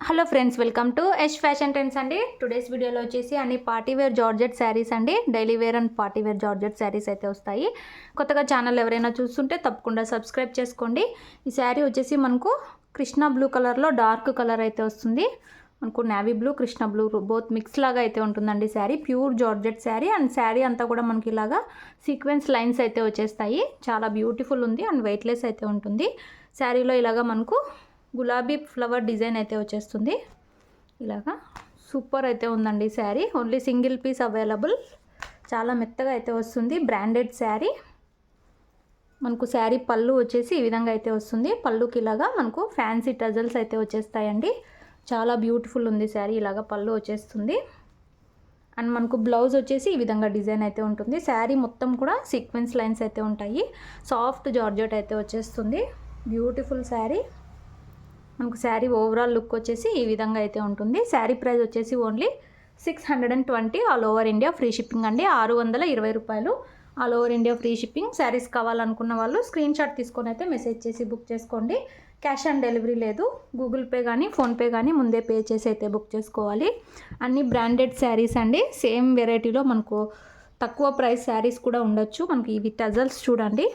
Hello friends, welcome to Yash fashion trends అండి. Today's వీడియోలో వచ్చేసి అన్ని పార్టీ వేర్ జార్జెట్ శారీస్ అండి. Daily wear and party wear georgette saris అయితే వస్తాయి. కొత్తగా ఛానల్ ఎవరైనా చూస్తుంటే తప్పకుండా సబ్స్క్రైబ్ చేసుకోండి. ఈ శారీ వచ్చేసి మనకు కృష్ణ బ్లూ కలర్లో డార్క్ కలర్ అయితే వస్తుంది. మనకు navy blue, Krishna blue both mix లాగా అయితే ఉంటుందండి sari. Pure georgette sari and sari అంతా కూడా మనకి ఇలాగా సీక్వెన్స్ లైన్స్ అయితే వచ్చేస్తాయి. చాలా బ్యూటిఫుల్ ఉంది అండ్ వెయిట్లెస్ అయితే ఉంటుంది. శారీలో ఇలాగా మనకు గులాబీ ఫ్లవర్ డిజైన్ అయితే వచ్చేస్తుంది. ఇలాగా సూపర్ అయితే ఉందండి sari. Only single piece available. చాలా మెత్తగా అయితే వస్తుంది. బ్రాండెడ్ శారీ. మనకు శారీ పళ్ళు వచ్చేసి ఈ విధంగా అయితే వస్తుంది. పళ్ళుకి ఇలాగా మనకు ఫ్యాన్సీ టజల్స్ అయితే వచ్చేస్తాయండి. చాలా బ్యూటిఫుల్ ఉంది శారీ. ఇలాగా పళ్ళు వచ్చేస్తుంది అండ్ మనకు బ్లౌజ్ వచ్చేసి ఈ విధంగా డిజైన్ అయితే ఉంటుంది. శారీ మొత్తం కూడా సీక్వెన్స్ లైన్స్ అయితే ఉంటాయి. సాఫ్ట్ జార్జెట్ అయితే వచ్చేస్తుంది. బ్యూటిఫుల్ శారీ. మనకు శారీ ఓవరాల్ లుక్ వచ్చేసి ఈ విధంగా అయితే ఉంటుంది. శారీ ప్రైస్ వచ్చేసి only 620 all over India free shipping అండి. 620 రూపాయలు all over India free shipping. Saris కావాలనుకున్న వాళ్ళు స్క్రీన్ షాట్ తీసుకొని అయితే మెసేజ్ చేసి బుక్ చేసుకోండి. క్యాష్ ఆన్ డెలివరీ లేదు. గూగుల్ పే కానీ ఫోన్పే కానీ ముందే పే చేసి అయితే బుక్ చేసుకోవాలి. అన్ని బ్రాండెడ్ శారీస్ అండి. సేమ్ వెరైటీలో మనకు తక్కువ ప్రైస్ శారీస్ కూడా ఉండొచ్చు. మనకి ఇవి టజల్స్ చూడండి.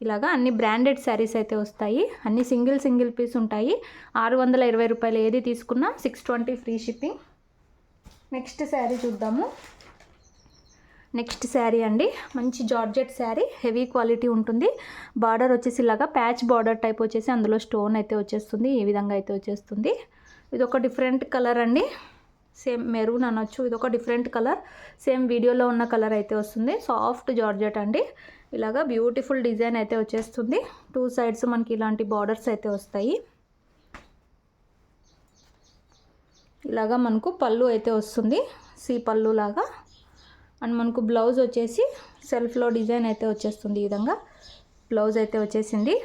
ఇలాగా అన్ని బ్రాండెడ్ శారీస్ అయితే వస్తాయి. అన్ని సింగిల్ పీస్ ఉంటాయి. 620 రూపాయలు ఏది తీసుకున్నా 620 ఫ్రీ షిప్పింగ్. నెక్స్ట్ శారీ చూద్దాము. నెక్స్ట్ శారీ అండి. మంచి జార్జెట్ శారీ. హెవీ క్వాలిటీ ఉంటుంది. బార్డర్ వచ్చేసి ఇలాగా ప్యాచ్ బార్డర్ టైప్ వచ్చేసి అందులో స్టోన్ అయితే వచ్చేస్తుంది. ఈ విధంగా అయితే వచ్చేస్తుంది. ఇది ఒక డిఫరెంట్ కలర్ అండి. సేమ్ మెరూన్ అనొచ్చు. ఇది ఒక డిఫరెంట్ కలర్. సేమ్ వీడియోలో ఉన్న కలర్ అయితే వస్తుంది. సాఫ్ట్ జార్జెట్ అండి. ఇలాగా బ్యూటిఫుల్ డిజైన్ అయితే వచ్చేస్తుంది. 2 సైడ్స్ మనకి ఇలాంటి బార్డర్స్ అయితే వస్తాయి. ఇలాగా మనకు పళ్ళు అయితే వస్తుంది. సి పళ్ళు లాగా. అండ్ మనకు బ్లౌజ్ వచ్చేసి సెల్ఫ్లో డిజైన్ అయితే వచ్చేస్తుంది. ఈ విధంగా బ్లౌజ్ అయితే వచ్చేసింది.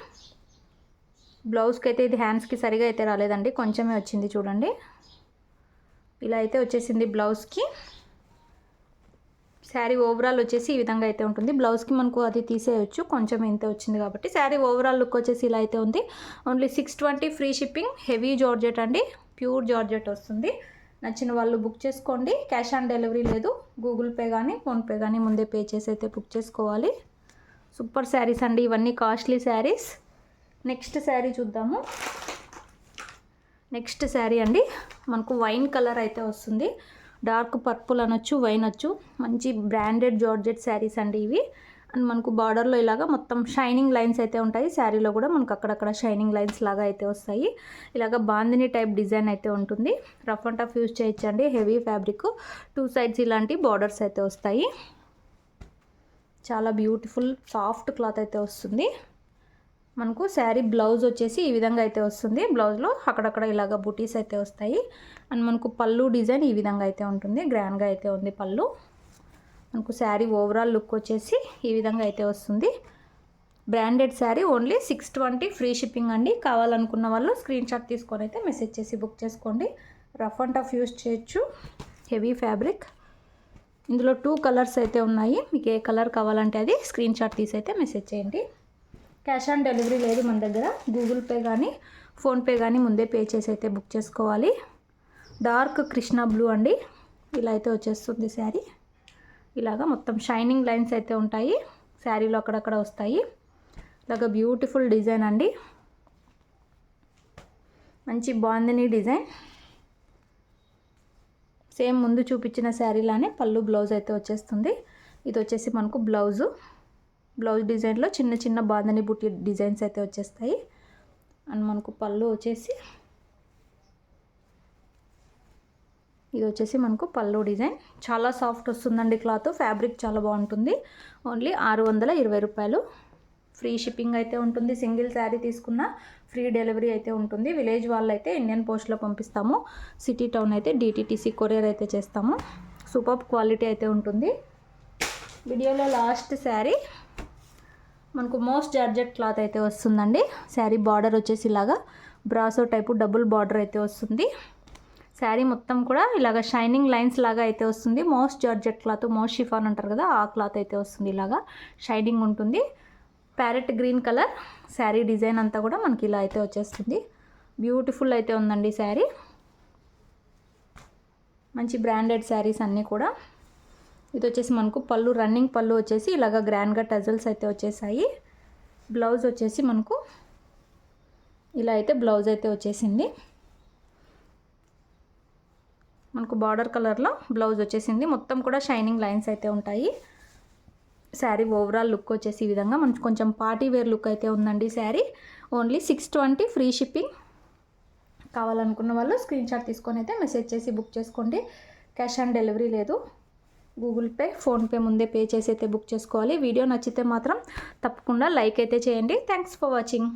బ్లౌజ్కి అయితే ఇది హ్యాండ్స్కి సరిగా అయితే రాలేదండి. కొంచెమే వచ్చింది చూడండి. ఇలా అయితే వచ్చేసింది బ్లౌజ్కి. శారీ ఓవరాల్ వచ్చేసి ఈ విధంగా అయితే ఉంటుంది. బ్లౌజ్కి మనకు అది తీసేయచ్చు. కొంచెం ఇంత వచ్చింది కాబట్టి శారీ ఓవరాల్ లుక్ వచ్చేసి ఇలా అయితే ఉంది. Only 620 free shipping. Heavy georgette అండి. ప్యూర్ జార్జెట్ వస్తుంది. నచ్చిన వాళ్ళు బుక్ చేసుకోండి. క్యాష్ ఆన్ డెలివరీ లేదు. గూగుల్ పే కానీ ఫోన్పే కానీ ముందే పే చేసి అయితే బుక్ చేసుకోవాలి. సూపర్ శారీస్ అండి. ఇవన్నీ కాస్ట్లీ శారీస్. నెక్స్ట్ శారీ చూద్దాము. నెక్స్ట్ శారీ అండి. మనకు వైన్ కలర్ అయితే వస్తుంది. డార్క్ పర్పుల్ అనొచ్చు, వైన్ అనొచ్చు. మంచి బ్రాండెడ్ జార్జెట్ శారీస్ అండి ఇవి. అండ్ మనకు బార్డర్లో ఇలాగా మొత్తం షైనింగ్ లైన్స్ అయితే ఉంటాయి. శారీలో కూడా మనకు అక్కడక్కడ షైనింగ్ లైన్స్ లాగా అయితే వస్తాయి. ఇలాగ బాందిని టైప్ డిజైన్ అయితే ఉంటుంది. రఫ్ అండ్ టఫ్ యూజ్ చేయొచ్చండి. Heavy fabric. 2 సైడ్స్ ఇలాంటి బార్డర్స్ అయితే వస్తాయి. చాలా బ్యూటిఫుల్ సాఫ్ట్ క్లాత్ అయితే వస్తుంది. మనకు శారీ బ్లౌజ్ వచ్చేసి ఈ విధంగా అయితే వస్తుంది. బ్లౌజ్లో అక్కడక్కడ ఇలాగ బూటీస్ అయితే వస్తాయి. అండ్ మనకు పళ్ళు డిజైన్ ఈ విధంగా అయితే ఉంటుంది. గ్రాండ్గా అయితే ఉంది పళ్ళు. మనకు శారీ ఓవరాల్ లుక్ వచ్చేసి ఈ విధంగా అయితే వస్తుంది. Branded sari. Only 620 free shipping అండి. కావాలనుకున్న వాళ్ళు స్క్రీన్ షాట్ తీసుకొని అయితే మెసేజ్ చేసి బుక్ చేసుకోండి. రఫ్ అండ్ టఫ్ యూజ్ చేయొచ్చు. Heavy fabric. ఇందులో 2 కలర్స్ అయితే ఉన్నాయి. మీకు ఏ కలర్ కావాలంటే అది స్క్రీన్ షాట్ తీసి అయితే మెసేజ్ చేయండి. క్యాష్ ఆన్ డెలివరీ లేదు మన దగ్గర. గూగుల్ పే కానీ ఫోన్పే కానీ ముందే పే చేసి అయితే బుక్ చేసుకోవాలి. డార్క్ కృష్ణ బ్లూ అండి. ఇలా అయితే వచ్చేస్తుంది శారీ. ఇలాగా మొత్తం షైనింగ్ లైన్స్ అయితే ఉంటాయి. శారీలో అక్కడక్కడ వస్తాయి. ఇలాగ బ్యూటిఫుల్ డిజైన్ అండి. మంచి బాందిని డిజైన్. సేమ్ ముందు చూపించిన శారీలానే పళ్ళు బ్లౌజ్ అయితే వచ్చేస్తుంది. ఇది వచ్చేసి మనకు బ్లౌజ్ డిజైన్లో చిన్న చిన్న బాందని బుట్టి డిజైన్స్ అయితే వచ్చేస్తాయి. అండ్ మనకు పళ్ళు వచ్చేసి ఇది వచ్చేసి మనకు పళ్ళు డిజైన్. చాలా సాఫ్ట్ వస్తుందండి క్లాత్. ఫ్యాబ్రిక్ చాలా బాగుంటుంది. ఓన్లీ 620 రూపాయలు ఫ్రీ షిప్పింగ్ అయితే ఉంటుంది. సింగిల్ శారీ తీసుకున్న ఫ్రీ డెలివరీ అయితే ఉంటుంది. విలేజ్ వాళ్ళు అయితే ఇండియన్ పోస్ట్లో పంపిస్తాము. సిటీ టౌన్ అయితే DTTC కొరియర్ అయితే చేస్తాము. సూపర్ క్వాలిటీ అయితే ఉంటుంది. వీడియోలో లాస్ట్ శారీ మనకు మోస్ట్ జార్జెట్ క్లాత్ అయితే వస్తుందండి. శారీ బార్డర్ వచ్చేసి ఇలాగా బ్రాసో టైపు డబుల్ బార్డర్ అయితే వస్తుంది. శారీ మొత్తం కూడా ఇలాగ షైనింగ్ లైన్స్ లాగా అయితే వస్తుంది. Most georgette cloth, most chiffon అంటారు కదా, ఆ క్లాత్ అయితే వస్తుంది. ఇలాగా షైనింగ్ ఉంటుంది. Parrot green colour sari design అంతా కూడా మనకి ఇలా అయితే వచ్చేస్తుంది. బ్యూటిఫుల్ అయితే ఉందండి శారీ. మంచి బ్రాండెడ్ శారీస్ అన్నీ కూడా. ఇది వచ్చేసి మనకు పళ్ళు, రన్నింగ్ పళ్ళు వచ్చేసి ఇలాగ గ్రాండ్గా టజల్స్ అయితే వచ్చేసాయి. బ్లౌజ్ వచ్చేసి మనకు ఇలా అయితే బ్లౌజ్ అయితే వచ్చేసింది. మనకు బార్డర్ కలర్లో బ్లౌజ్ వచ్చేసింది. మొత్తం కూడా షైనింగ్ లైన్స్ అయితే ఉంటాయి. శారీ ఓవరాల్ లుక్ వచ్చేసి ఈ విధంగా మనకు కొంచెం పార్టీ వేర్ లుక్ అయితే ఉందండి శారీ. Only 620 free shipping. కావాలనుకున్న వాళ్ళు స్క్రీన్ షాట్ తీసుకొని అయితే మెసేజ్ చేసి బుక్ చేసుకోండి. క్యాష్ ఆన్ డెలివరీ లేదు. గూగుల్ పే, ఫోన్పే ముందే పే చేసి అయితే బుక్ చేసుకోవాలి. వీడియో నచ్చితే మాత్రం తప్పకుండా లైక్ అయితే చేయండి. Thanks for watching.